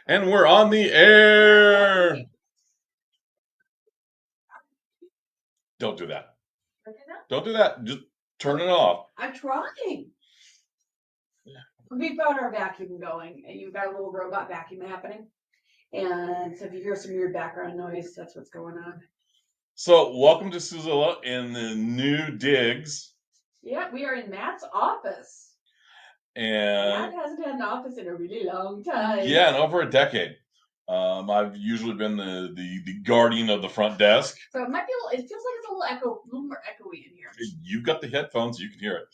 And we're on the air. Don't do that. Don't do that. Just turn it off. I'm trying. We've got our vacuum going, and you've got a little robot vacuum happening. And so if you hear some weird background noise, that's what's going on. So, welcome to Suzilla in the new digs. Yeah, we are in Matt's office. And Matt hasn't had an office in a really long time. Yeah, in over a decade. I've usually been the guardian of the front desk. So it might be it feels like it's a little more echoey in here. You've got the headphones, you can hear it.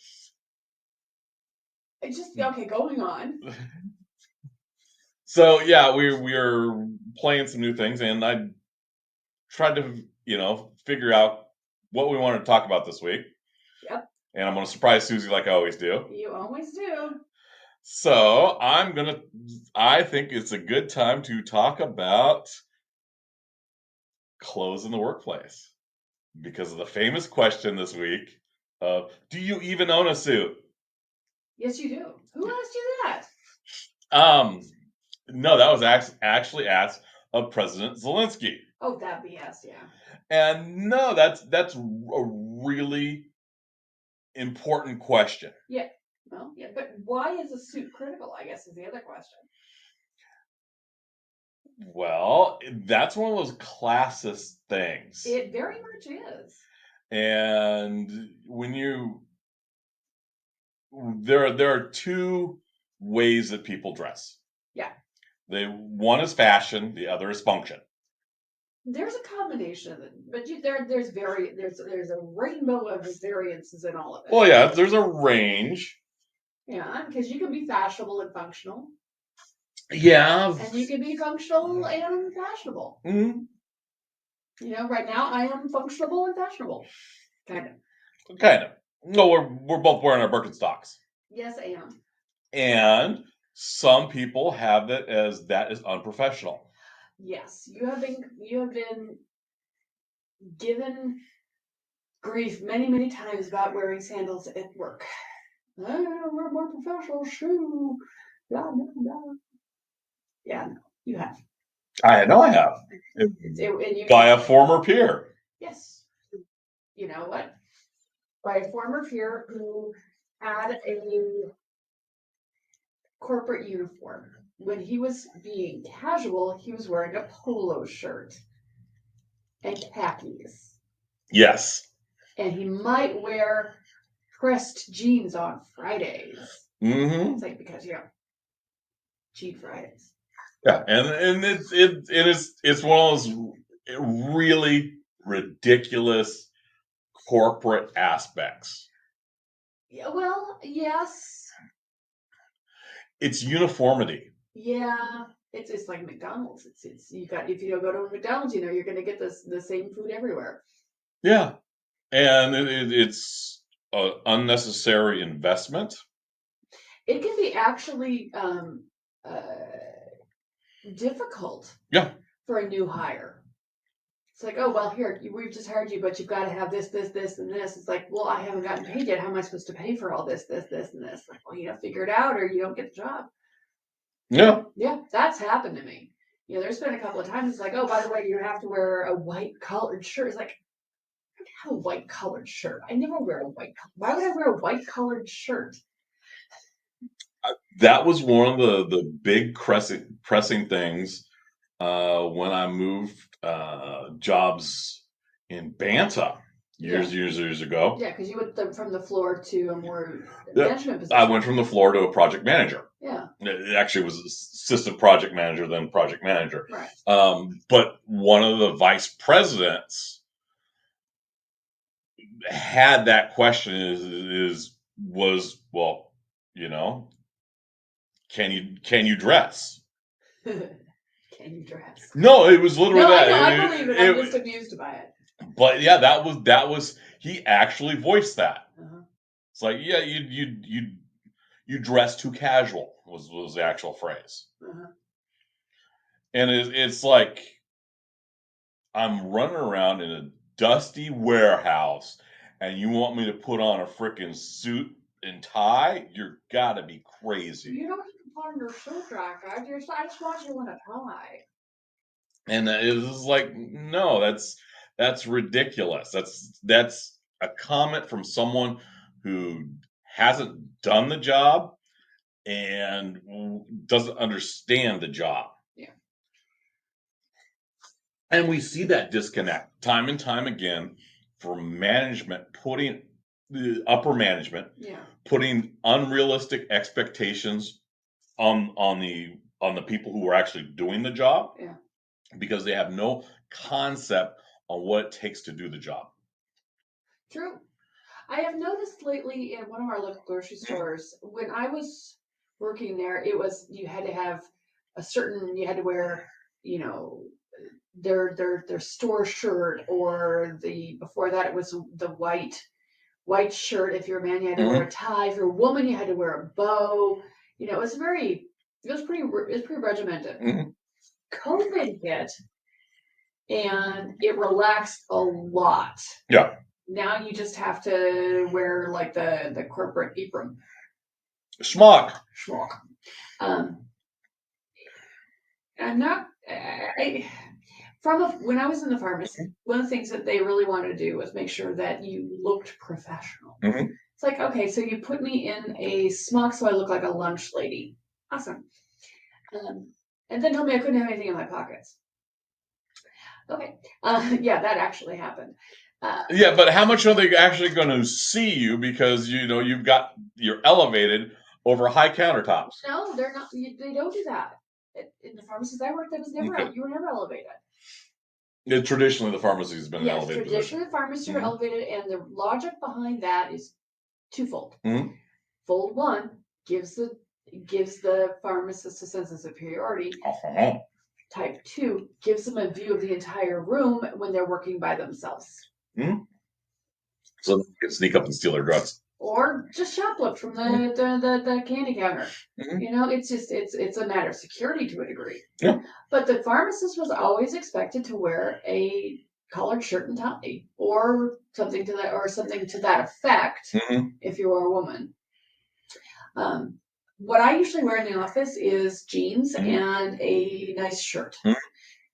It's just okay, going on. So yeah, we are playing some new things, and I tried to figure out what we wanted to talk about this week. Yep. And I'm going to surprise Susie like I always do. You always do. So I think it's a good time to talk about clothes in the workplace. Because of the famous question this week of, do you even own a suit? Yes, you do. Who asked you that? No, that was actually asked of President Zelensky. Oh, that BS, yeah. And no, that's a really important question. Yeah. Well, yeah, but why is a suit critical, I guess, is the other question. Well, that's one of those classist things. It very much is. And when there are two ways that people dress. Yeah. One is fashion, the other is function. There's a combination of it, but there's a rainbow of variances in all of it. Well, yeah, there's a range. Yeah, because you can be fashionable and functional. Yeah. And you can be functional and fashionable. Mm-hmm. You know, right now I am functional and fashionable. Kind of. Kind of. No, we're both wearing our Birkenstocks. Yes, I am. And some people have it as that is unprofessional. Yes, you have been given grief many times about wearing sandals at work. I don't wear more professional shoe. Blah blah blah. Yeah, no, you have. I know I have. By a former peer. Yes. You know what? By a former peer who had a corporate uniform. When he was being casual, he was wearing a polo shirt and khakis. Yes. And he might wear pressed jeans on Fridays. Mm-hmm. It's like because cheat Fridays. Yeah, and it's one of those really ridiculous corporate aspects. Yeah, well, yes. It's uniformity. Yeah, it's like McDonald's. It's you got if you don't go to McDonald's, you're going to get the same food everywhere. Yeah, and it's an unnecessary investment. It can be actually difficult. Yeah. For a new hire. It's like, oh, well, here, we've just hired you, but you've got to have this, and this. It's like, well, I haven't gotten paid yet. How am I supposed to pay for all this, and this? Like, well, figure it out or you don't get the job. Yeah. Yeah, that's happened to me. There's been a couple of times it's like, oh, by the way, you have to wear a white collared shirt. It's like, I don't have a white collared shirt. I never wear a white collar. Why would I wear a white collared shirt? That was one of the big pressing things when I moved jobs in Banta years ago. Yeah, because you went from the floor to a more management position. I went from the floor to a project manager. Yeah. It actually was assistant project manager, then project manager. Right. But one of the vice presidents had that question was can you dress? Can you dress? No, it was literally that. I believe it. I'm just amused by it. But yeah, that was he actually voiced that. Uh-huh. It's like, yeah, you dress too casual was the actual phrase. Uh-huh. And it's like I'm running around in a dusty warehouse and you want me to put on a freaking suit and tie? You're gotta be crazy. You know what you can on your shoe jacket. I just want you in a tie. And it was like, no, that's ridiculous. That's a comment from someone who hasn't done the job and doesn't understand the job. Yeah. And we see that disconnect time and time again from management putting the upper management putting unrealistic expectations on the people who are actually doing the job. Yeah. Because they have no concept on what it takes to do the job. True. I have noticed lately in one of our local grocery stores, when I was working there, it was you had to wear, their store shirt, or before that it was the white shirt. If you're a man, you had to wear a tie. If you're a woman, you had to wear a bow. It was pretty regimented. Mm-hmm. COVID hit, and it relaxed a lot. Yeah. Now you just have to wear like the corporate apron. Schmuck. I'm not. When I was in the pharmacy, one of the things that they really wanted to do was make sure that you looked professional. Mm-hmm. It's like, okay, so you put me in a smock so I look like a lunch lady. Awesome. And then told me I couldn't have anything in my pockets. Okay. Yeah, that actually happened. Yeah, but how much are they actually going to see you because you're elevated over high countertops? No, they're not. They don't do that. In the pharmacies I worked, you were never elevated. Yeah, traditionally, the pharmacy has been elevated. Traditionally, the pharmacies are elevated, and the logic behind that is twofold. Mm-hmm. Fold one gives the pharmacist a sense of superiority. Uh-huh. Type 2 gives them a view of the entire room when they're working by themselves. Mm-hmm. So they can sneak up and steal their drugs. Or just shoplift from the candy counter. Mm-hmm. It's a matter of security to a degree. Yeah. But the pharmacist was always expected to wear a collared shirt and tie, or something to that effect, if you were a woman. What I usually wear in the office is jeans and a nice shirt.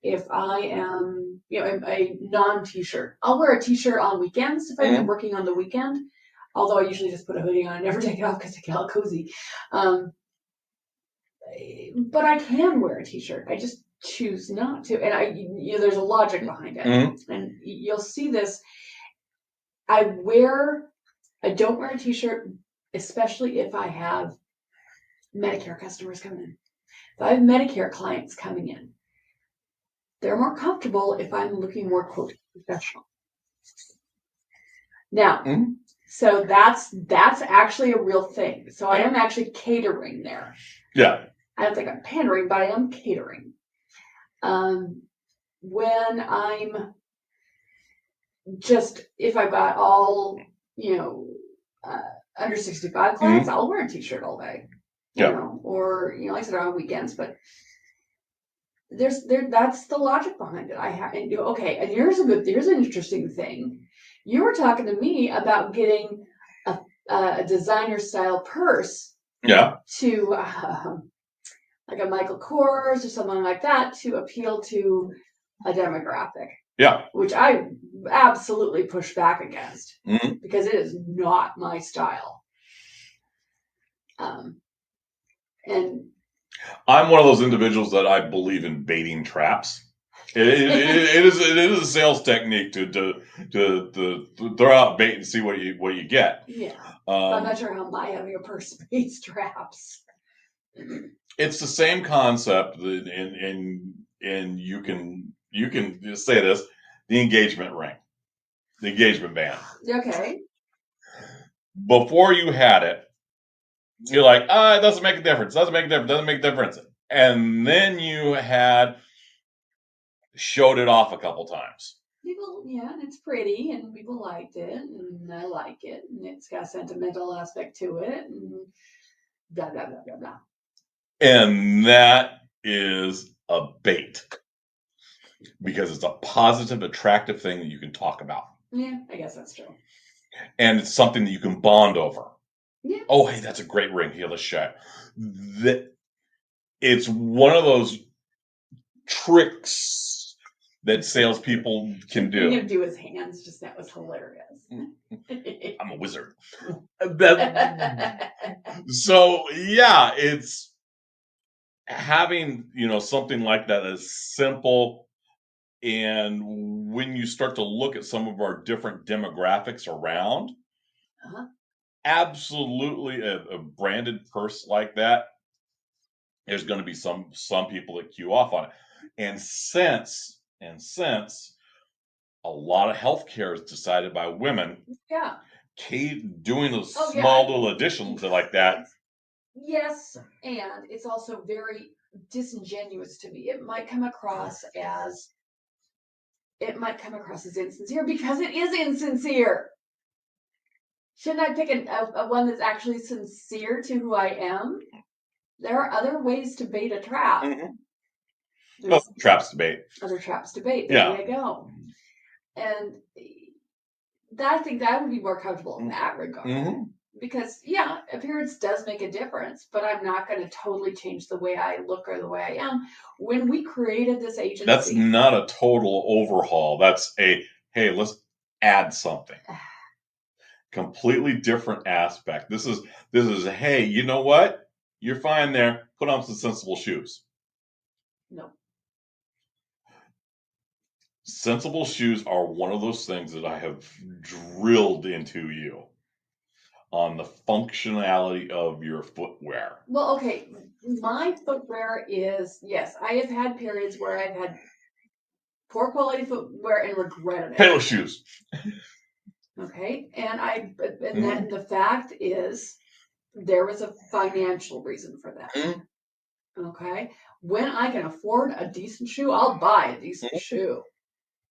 If I am, a non-t-shirt, I'll wear a t-shirt on weekends if I'm working on the weekend. Although I usually just put a hoodie on and never take it off because I get all cozy. But I can wear a t-shirt. I just choose not to. And there's a logic behind it. And you'll see this. I don't wear a t-shirt, especially if I have Medicare customers coming in. If I have Medicare clients coming in, they're more comfortable if I'm looking more, quote, professional. Now, so that's actually a real thing. So I am actually catering there. Yeah. I don't think I'm pandering, but I am catering. When I'm if I've got all, under 65 clients, I'll wear a t-shirt all day. Or, like I said, on weekends, but that's the logic behind it. And here's an interesting thing. You were talking to me about getting a designer style purse. Yeah. To like a Michael Kors or something like that to appeal to a demographic. Yeah. Which I absolutely push back against because it is not my style. And I'm one of those individuals that I believe in baiting traps. It is a sales technique to throw out bait and see what you get. Yeah. I'm not sure how my having a purse baits traps. It's the same concept, and you can say this: the engagement ring, the engagement band. Okay. Before you had it, you're like, it doesn't make a difference. Doesn't make a difference. And then you had showed it off a couple times. And it's pretty, and people liked it, and I like it, and it's got a sentimental aspect to it, and blah blah blah blah blah. And that is a bait because it's a positive, attractive thing that you can talk about. Yeah, I guess that's true. And it's something that you can bond over. Yeah. Oh, hey, that's a great ring. Here, let's share. it's one of those tricks that salespeople can Seeing do. him do his hands just that was hilarious. I'm a wizard. So yeah, it's having something like that is simple. And when you start to look at some of our different demographics around, Uh-huh. absolutely a branded purse like that, there's going to be some people that queue off on it. And since a lot of healthcare is decided by women, Yeah. doing those Oh, yeah. small little additions like that. Yes, and it's also very disingenuous to me. It might come across as insincere because it is insincere. Shouldn't I pick a one that's actually sincere to who I am? There are other ways to bait a trap. Well, traps to bait. Other traps to bait. There you go. And I think that would be more comfortable in that regard. Because, yeah, appearance does make a difference, but I'm not going to totally change the way I look or the way I am. When we created this agency, that's not a total overhaul. That's hey, let's add something. Completely different aspect. This is hey, you know what? You're fine there. Put on some sensible shoes. No. Sensible shoes are one of those things that I have drilled into you on the functionality of your footwear. Well, okay. My footwear is, yes, I have had periods where I've had poor quality footwear and regretted it. Payless shoes. Okay. And then the fact is, there was a financial reason for that. Okay. When I can afford a decent shoe, I'll buy a decent shoe.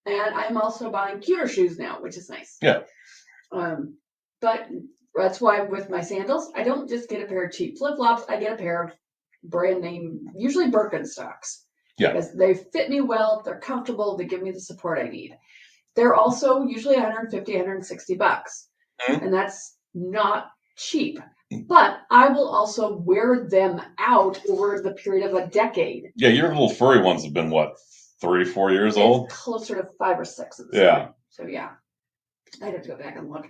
And I'm also buying cuter shoes now, which is nice. Yeah. But that's why with my sandals, I don't just get a pair of cheap flip-flops. I get a pair of brand name, usually Birkenstocks. Yeah. Because they fit me well, they're comfortable, they give me the support I need. They're also usually 150, 160 bucks. And that's not cheap. But I will also wear them out over the period of a decade. Yeah, your little furry ones have been what, 3, 4 years old? Closer to 5 or 6 at this point. So yeah. I'd have to go back and look.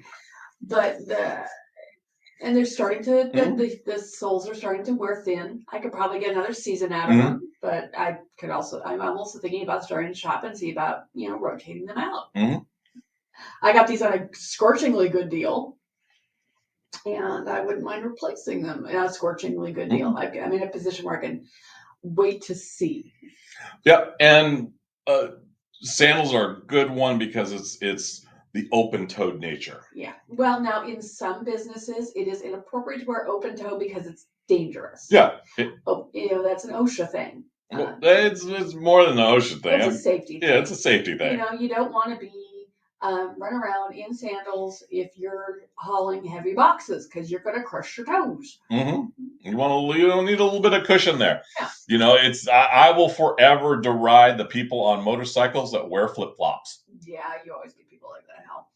But they're starting to the soles are starting to wear thin. I could probably get another season out of them, but I'm also thinking about starting to shop and see about rotating them out. I got these on a scorchingly good deal, and I wouldn't mind replacing them in a scorchingly good deal. I'm in a position where I can wait to see. Yep, and sandals are a good one because it's the open-toed nature. Yeah. Well, now in some businesses, it is inappropriate to wear open-toe because it's dangerous. Yeah. That's an OSHA thing. Well, it's more than an OSHA thing. It's a safety thing. Yeah, it's a safety thing. You don't want to be run around in sandals if you're hauling heavy boxes because you're going to crush your toes. You need a little bit of cushion there. Yeah. I will forever deride the people on motorcycles that wear flip-flops. Yeah, you always get people like that. Hell.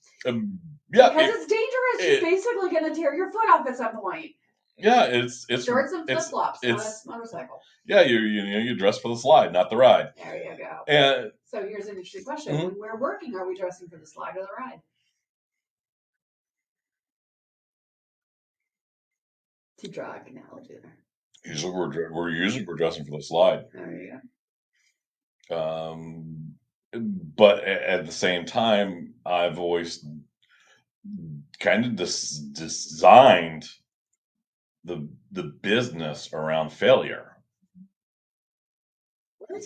Yeah, because it's dangerous. You're basically going to tear your foot off at some point. Yeah, it's shorts and flip-flops on a motorcycle. Yeah, you dress for the slide, not the ride. There you go. And so here's an interesting question: when we're working, are we dressing for the slide or the ride? To draw an analogy there. Usually we're dressing for the slide. There you go. But at the same time, I've always kind of designed the business around failure. What?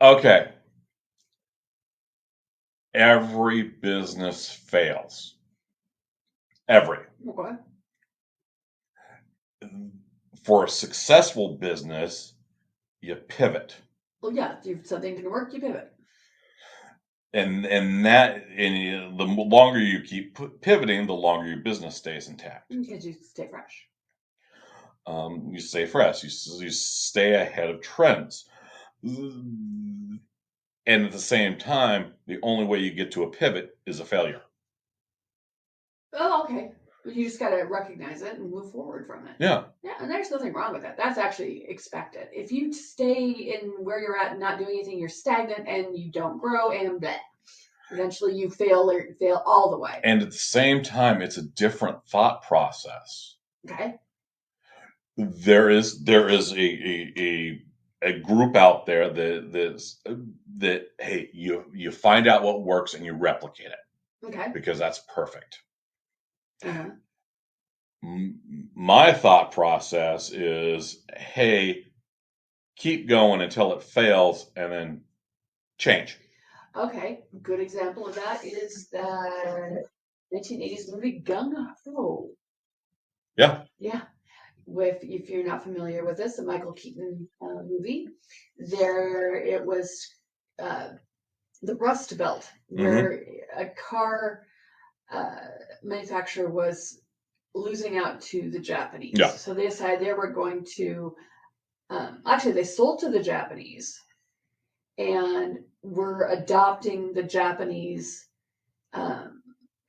Okay. Every business fails. Every. Okay. For a successful business, you pivot. Well, yeah, if something didn't work, you pivot. And the longer you keep pivoting, the longer your business stays intact. Because you stay fresh. You stay fresh. You stay ahead of trends. And at the same time, the only way you get to a pivot is a failure. Oh, okay. You just gotta recognize it and move forward from it. Yeah. Yeah, and there's nothing wrong with that. That's actually expected. If you stay in where you're at and not doing anything, you're stagnant and you don't grow and bleh. Eventually you fail all the way. And at the same time, it's a different thought process. Okay. There is a group out there that hey, you find out what works and you replicate it. Okay. Because that's perfect. Uh-huh. My thought process is, hey, keep going until it fails and then change. Okay, good example of that is the 1980s movie Gung Ho. Yeah. Yeah. If you're not familiar with this, the Michael Keaton movie, it was the Rust Belt, where a car manufacturer was losing out to the Japanese. Yeah. So they decided they were going to, actually, they sold to the Japanese and were adopting the Japanese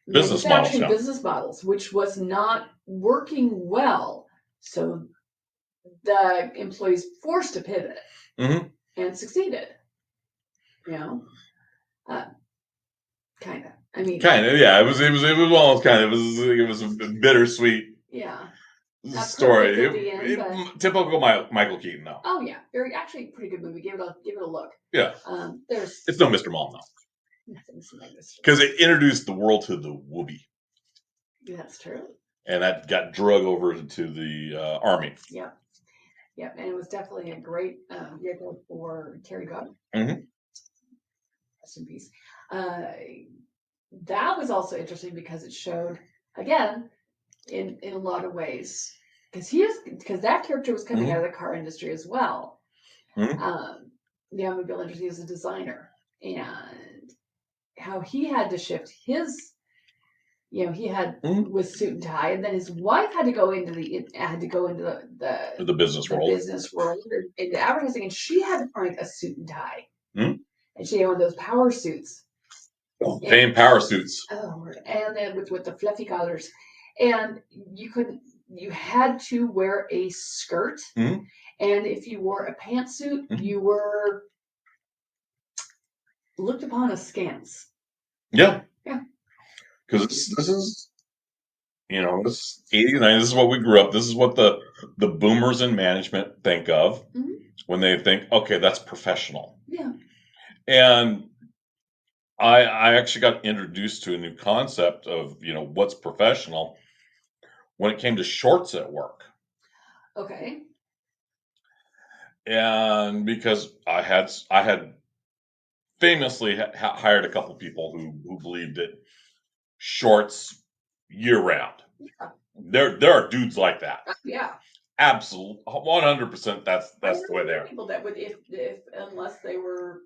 business manufacturing models, business models, which was not working well. So the employees forced to pivot and succeeded. You know, kind of. I mean, kind of. Yeah, it was almost kind of. It was a bittersweet. Yeah. Story. Typical Michael Keaton, though. Oh yeah, actually pretty good movie. Give it a look. Yeah. It's no Mr. Mom though. Because it introduced the world to the Whoopee. That's true. And that got drug over to the army. Yeah. Yeah, and it was definitely a great vehicle for Terry Gott. Rest in peace. That was also interesting because it showed, again, in a lot of ways, because that character was coming out of the car industry as well. The automobile industry as a designer, and how he had to shift his, he had with suit and tie, and then his wife had to go into the business world, into advertising, and she had to find a suit and tie, and she had one of those power suits. Pain power suits. Oh, and then with the fluffy collars, and you had to wear a skirt, and if you wore a pantsuit, you were looked upon askance. Yeah. Yeah. Because this is, this 80s, 90s, this is what we grew up. This is what the boomers in management think of when they think, okay, that's professional. Yeah. And I actually got introduced to a new concept of, what's professional when it came to shorts at work. Okay. And because I had famously hired a couple people who believed that shorts year round. Yeah. There are dudes like that. Yeah. Absolutely, 100%. That's the way they are. People that would, if unless they were,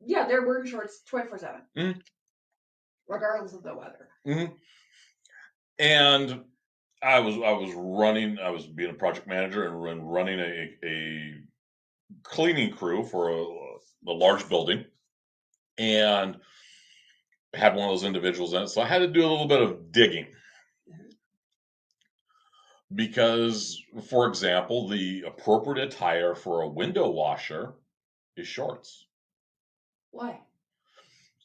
they're wearing shorts 24/7, regardless of the weather. And I was being a project manager and running a cleaning crew for a large building, and had one of those individuals in it. So I had to do a little bit of digging. Because, for example, the appropriate attire for a window washer is shorts. Why?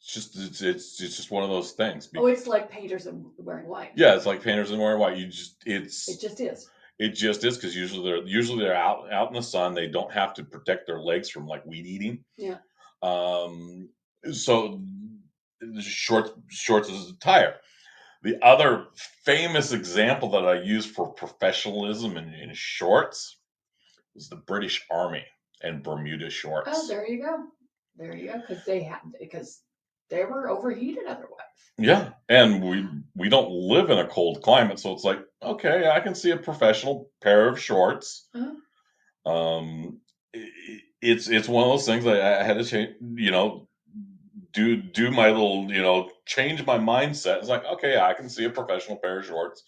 It's just one of those things. It's like painters and wearing white. Yeah, it's like painters and wearing white. It just is. It just is, because usually they're out in the sun. They don't have to protect their legs from like weed eating. Yeah. So shorts is attire. The other famous example that I use for professionalism in shorts is the British Army and Bermuda shorts. Oh, there you go. Because they were overheated otherwise. Yeah, and we don't live in a cold climate, so it's like, okay, I can see a professional pair of shorts. It's one of those things that I had to change, do my little, change my mindset. It's like, okay, I can see a professional pair of shorts,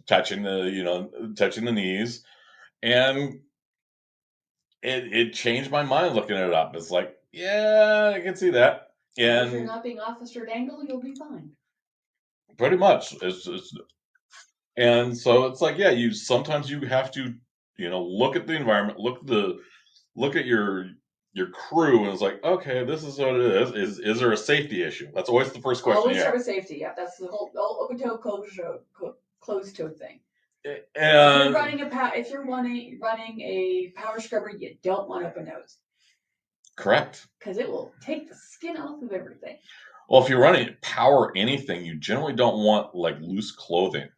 touching the knees, and it changed my mind looking it up. It's like, yeah, I can see that. And if you're not being officer dangle, you'll be fine. Pretty much, And so it's like, yeah, sometimes you have to, look at the environment, look at your crew, and it's like, okay, this is what it is. Is there a safety issue? That's always the first question. Always Yeah. start with safety. Yeah, that's the whole open toe, closed toe thing. If you're And running if you're running a power scrubber, you don't want open nose correct. because it will take the skin off of everything. Well, if you're running power anything, you generally don't want like loose clothing.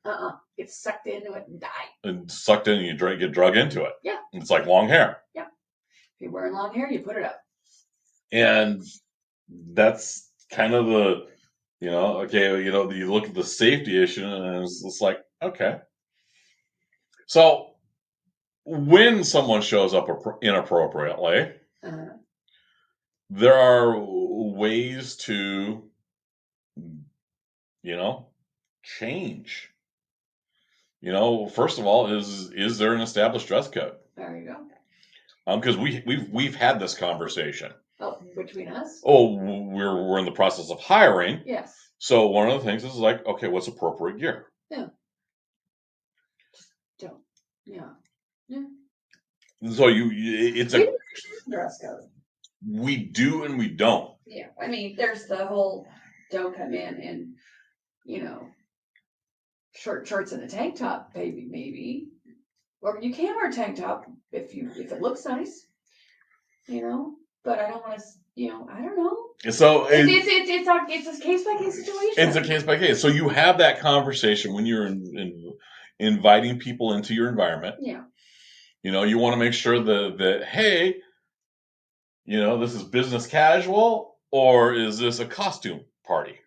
Get sucked into it and die. And sucked in, and you get drug into it. Yeah. It's like long hair. Yeah. If you're wearing long hair, you put it up. And that's kind of the, okay, you look at the safety issue, and it's like, okay. So when someone shows up inappropriately, there are ways to, change. First of all, is there an established dress code? There you go. Because we've had this conversation. Oh, between us? Oh, we're in the process of hiring. Yes. So one of the things is like, okay, what's appropriate gear? Yeah. Just don't. Yeah. Yeah. So it's a dress code. We do and we don't. Yeah, I mean, there's the whole don't come in and shorts and a tank top, maybe, or you can wear a tank top if it looks nice, But I don't want to, I don't know. So it's a case by case situation. It's a case by case. So you have that conversation when you're inviting people into your environment. Yeah. You want to make sure that hey, this is business casual, or is this a costume party?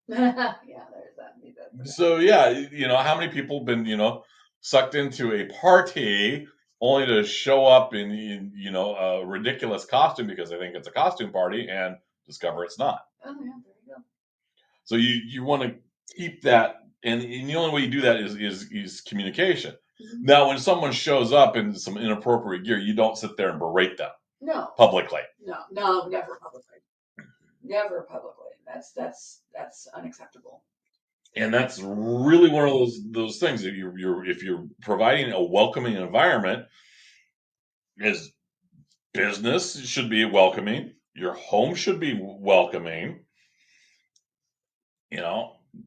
Yeah, there's that. So yeah, how many people have been sucked into a party only to show up in a ridiculous costume because they think it's a costume party and discover it's not. Oh yeah, there you go. So you want to keep that, and the only way you do that is communication. Mm-hmm. Now, when someone shows up in some inappropriate gear, you don't sit there and berate them. No. Publicly. No, never publicly. Never publicly. That's unacceptable. And that's really one of those things. If you're providing a welcoming environment, is business should be welcoming. Your home should be welcoming.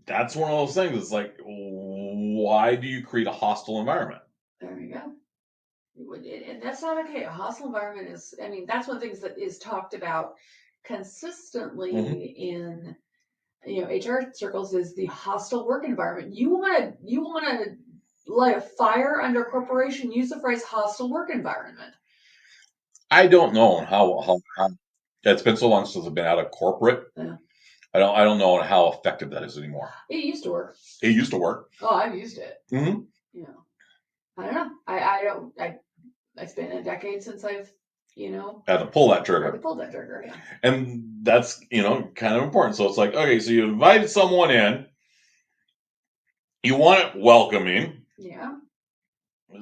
That's one of those things. It's like, why do you create a hostile environment? There you go. And that's not okay. A hostile environment that's one of the things that is talked about consistently in HR circles is the hostile work environment. You want to light a fire under a corporation, use the phrase hostile work environment. I don't know how it's been so long since I've been out of corporate. Yeah. I don't know how effective that is anymore. It used to work. It used to work. Oh, I've used it. Mm-hmm. I don't know. It's been a decade since I've had to pull that trigger. Yeah. And that's kind of important. So it's like, okay, so you invited someone in, you want it welcoming. Yeah.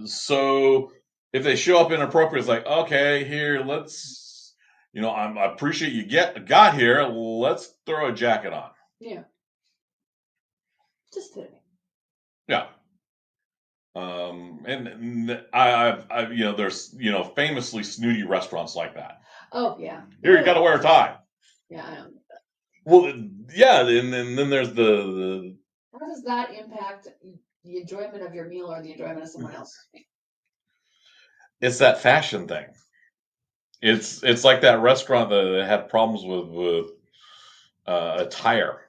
So if they show up inappropriate, it's like, okay, here, let's, I appreciate you got here. Let's throw a jacket on. Yeah. Just fitting. Yeah. And I there's famously snooty restaurants like that. Oh yeah. Here you got to wear a tie. Yeah, I know that. Well, yeah, and then there's the. How does that impact the enjoyment of your meal or the enjoyment of someone else? It's that fashion thing. It's like that restaurant that had problems with a tire,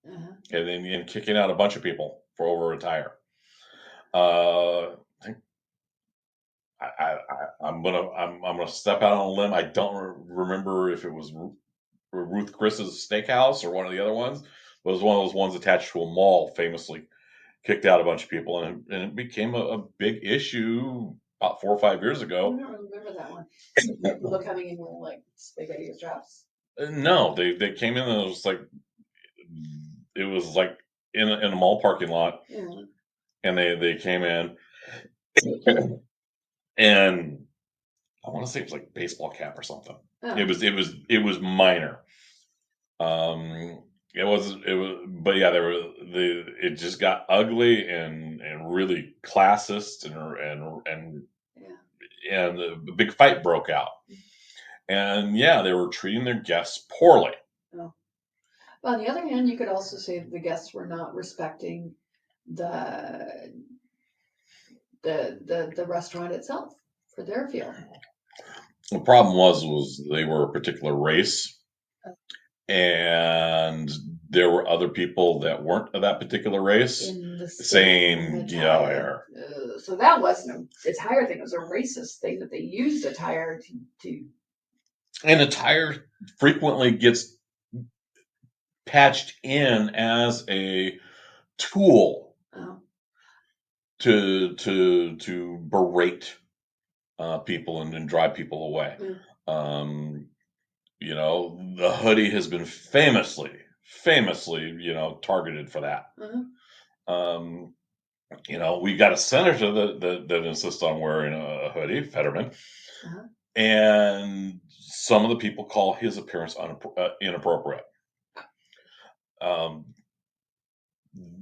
and kicking out a bunch of people for over a tire. I'm gonna step out on a limb. I don't remember if it was Ruth Chris's Steakhouse or one of the other ones. It was one of those ones attached to a mall, famously kicked out a bunch of people, and it became a big issue about 4 or 5 years ago. I don't remember that one. People coming in with like spaghetti straps. No, they came in and it was like in a mall parking lot, and they came in, and I want to say it was like baseball cap or something. Oh. It was minor. but yeah, it just got ugly and really classist and a big fight broke out. And yeah, they were treating their guests poorly. Oh. But on the other hand, you could also say that the guests were not respecting the the restaurant itself for their feel. The problem was they were a particular race, and there were other people that weren't of that particular race. In the Same attire. So that wasn't a attire thing; it was a racist thing that they used attire to. And attire frequently gets patched in as a tool to berate people and drive people away. You know, the hoodie has been famously, you know, targeted for that. You know, we got a senator that insists on wearing a hoodie, Fetterman, and some of the people call his appearance inappropriate.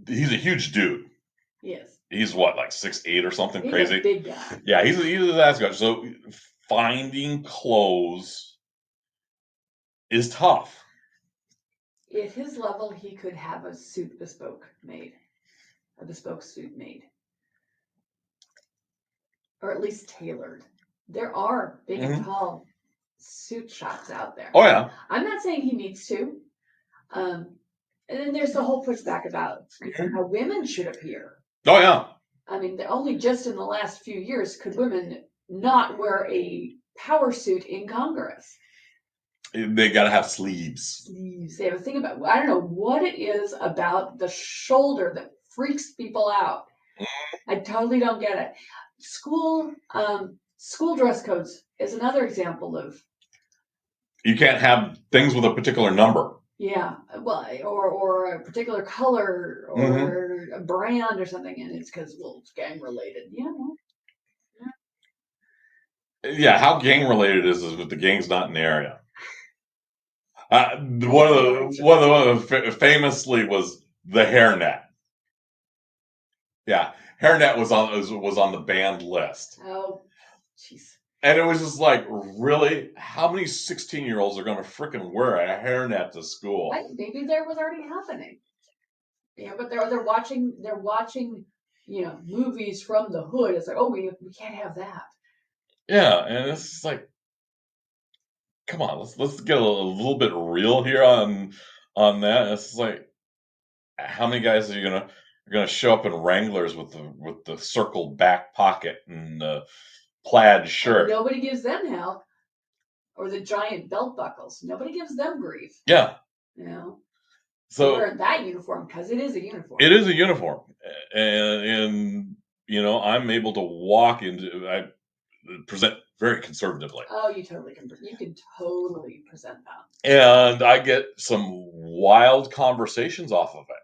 He's a huge dude. Yes. He's what, like 6'8" or something he's crazy? A big guy. Yeah, he's a ass guy. So finding clothes is tough. At his level, he could have a bespoke suit made, or at least tailored. There are big and tall suit shops out there. Oh yeah. I'm not saying he needs to. And then there's the whole pushback about how women should appear. Oh yeah. I mean, only just in the last few years could women not wear a power suit in Congress. They gotta have sleeves. They have a thing about, I don't know what it is about the shoulder that freaks people out. I totally don't get it. School dress codes is another example of. You can't have things with a particular number. Yeah, well, or a particular color or a brand or something, and it's because, well, it's gang related. Yeah. Yeah, how gang related is if the gang's not in the area? One of the famously was the hairnet. Yeah, hairnet was on the banned list. Oh, jeez. And it was just like, really? How many 16-year-olds are going to freaking wear a hairnet to school? Maybe there was already happening. Yeah, but they're watching, you know, movies from the hood. It's like, oh, we can't have that. Yeah, and it's just like, come on, let's get a little bit real here on that. It's like, how many guys are gonna show up in Wranglers with the circled back pocket and the plaid shirt? And nobody gives them hell, or the giant belt buckles. Nobody gives them grief. Yeah, you know. So wear that uniform because it is a uniform. It is a uniform, and you know, I'm able to walk into. I present very conservatively. Oh, you totally can. You can totally present that. And I get some wild conversations off of it.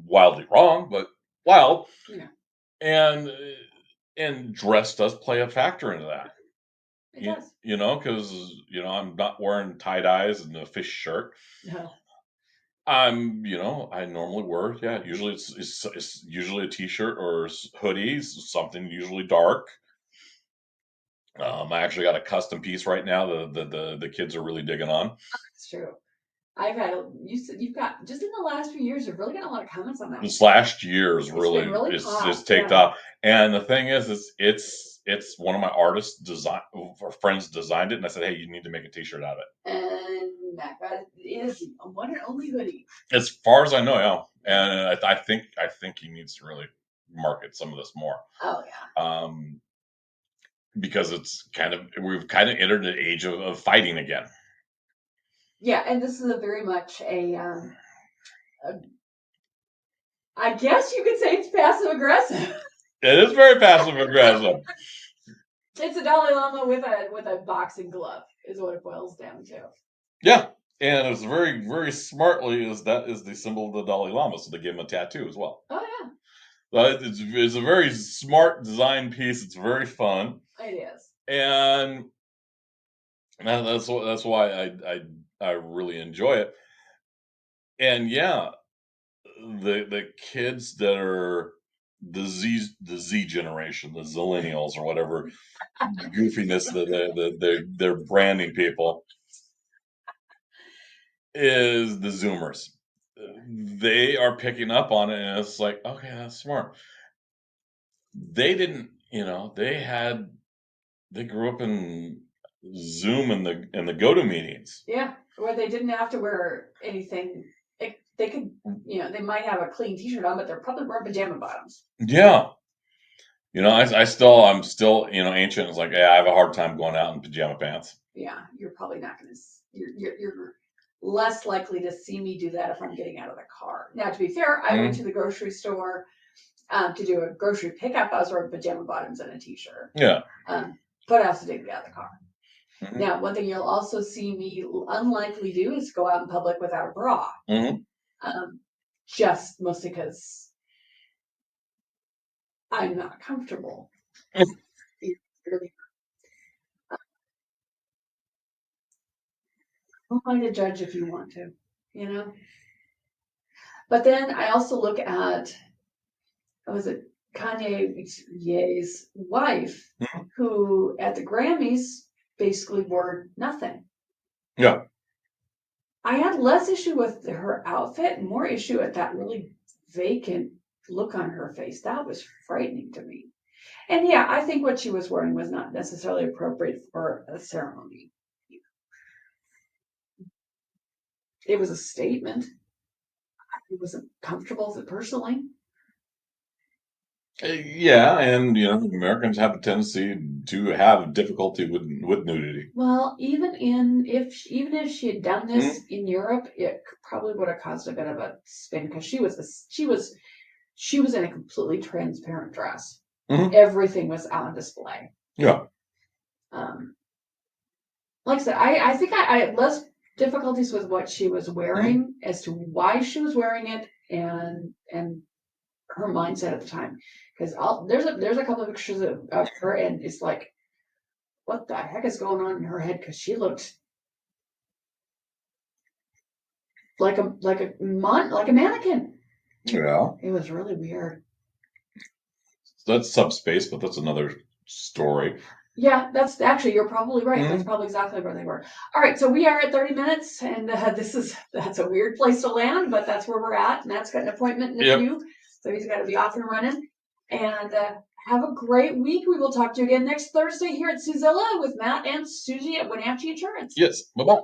Wildly wrong, but wild. Yeah. And dress does play a factor into that. It does. You know, because I'm not wearing tie dyes and a fish shirt. No. You know, I normally wear, usually it's usually a t-shirt or hoodies, something usually dark. I actually got a custom piece right now the kids are really digging on. That's true. You've got, just in the last few years, you've really got a lot of comments on that. This last year is really it's taken off. And the thing is it's one of my artists friends designed it, and I said, hey, you need to make a t-shirt out of it. And that guy is one and only hoodie. As far as I know, yeah. And I think he needs to really market some of this more. Oh yeah. Because we've kind of entered an age of fighting again. Yeah, and this is a very much I guess you could say it's passive aggressive. It is very passive aggressive. It's a Dalai Lama with a boxing glove, is what it boils down to. Yeah, and it's very, very smartly that is the symbol of the Dalai Lama, so they gave him a tattoo as well. Oh yeah. It's a very smart design piece. It's very fun. It is. And that's why I really enjoy it. And yeah, the kids that are the Z generation, the Zillennials or whatever goofiness that they're branding people is the Zoomers. They are picking up on it, and it's like, okay, that's smart. They didn't, they grew up in Zoom and the GoTo meetings. Yeah, where they didn't have to wear anything. They could, they might have a clean T-shirt on, but they're probably wearing pajama bottoms. Yeah. I'm still, ancient. It's like, yeah, I have a hard time going out in pajama pants. Yeah, you're probably not going to. You're less likely to see me do that if I'm getting out of the car. Now, to be fair, I went to the grocery store to do a grocery pickup. I was wearing pajama bottoms and a T-shirt. Yeah. But I also didn't get out of the car. Mm-hmm. Now, one thing you'll also see me unlikely do is go out in public without a bra. Mm-hmm. Just mostly because I'm not comfortable. Don't find a judge if you want to, But then I also look at, was it Kanye's wife, mm-hmm. who at the Grammys basically wore nothing. Yeah. I had less issue with her outfit, more issue at that really vacant look on her face. That was frightening to me. And yeah, I think what she was wearing was not necessarily appropriate for a ceremony. It was a statement. It wasn't comfortable personally. Yeah, and Americans have a tendency to have difficulty with nudity. Well, even if she had done this in Europe, it probably would have caused a bit of a spin because she was in a completely transparent dress. Mm-hmm. Everything was on display. Yeah. Like I said, I think I had less difficulties with what she was wearing as to why she was wearing it and her mindset at the time. Because there's a couple of pictures of her, and it's like, what the heck is going on in her head? Because she looked like a mannequin. Yeah, it was really weird. That's subspace, but that's another story. Yeah, that's actually, you're probably right. That's probably exactly where they were. All right, so we are at 30 minutes, and that's a weird place to land, but that's where we're at. Matt's got an appointment in a few, so he's got to be off and running. And have a great week. We will talk to you again next Thursday here at Suzilla with Matt and Susie at Wenatchee Insurance. Yes, bye-bye.